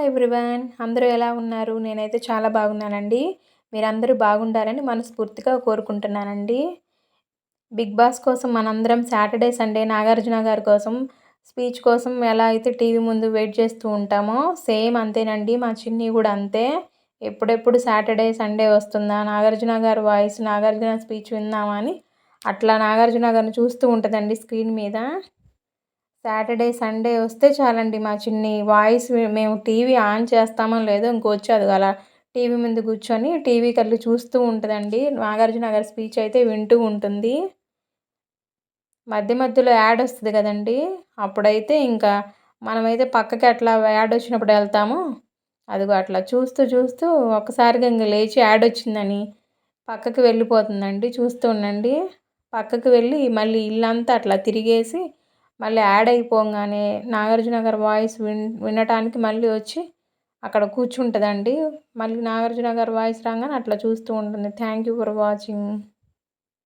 Hi everyone. అందరూ ఎలా ఉన్నారు? నేనైతే చాలా బాగున్నానండి. మీరందరూ బాగుండాలని మనస్ఫూర్తిగా కోరుకుంటున్నానండి. 'బిగ్ బాస్' కోసం మనందరం సాటర్డే, సండే నాగార్జున గారి కోసం స్పీచ్ కోసం ఎలా అయితే టీవీ ముందు వెయిట్ చేస్తూ ఉంటామో, సేమ్ అంతేనండి మా చిన్ని కూడా అంతే. ఎప్పుడెప్పుడు సాటర్డే, సండే వస్తుందా, నాగార్జున గారి వాయిస్, నాగార్జున స్పీచ్ విందామా అని అట్లా నాగార్జున గారిని చూస్తూ ఉంటుందండి స్క్రీన్ మీద. సాటర్డే, సండే వస్తే చాలండి మా చిన్ని వాయిస్ మేము టీవీ ఆన్ చేస్తామో లేదో ఇంకొచ్చి అది అలా టీవీ ముందు కూర్చొని టీవీ కల్లి చూస్తూ ఉంటుందండి. నాగార్జున గారి స్పీచ్ అయితే వింటూ ఉంటుంది. మధ్య మధ్యలో యాడ్ వస్తుంది కదండీ! అప్పుడైతే ఇంకా మనమైతే పక్కకి అట్లా యాడ్ వచ్చినప్పుడు వెళ్తాము. అదిగో అట్లా చూస్తూ చూస్తూ ఒక్కసారిగా ఇంక లేచి యాడ్ వచ్చిందని పక్కకి వెళ్ళిపోతుందండి. చూస్తూ ఉండండి. పక్కకి వెళ్ళి మళ్ళీ ఇల్లంతా అట్లా తిరిగేసి మళ్ళీ యాడ్ అయిపోగానే నాగార్జున గారి వాయిస్ వినటానికి మళ్ళీ వచ్చి అక్కడ కూర్చుంటుందండి. మళ్ళీ నాగార్జున గారి వాయిస్ రాగానే అట్లా చూస్తూ ఉంటుంది. Thank you for watching.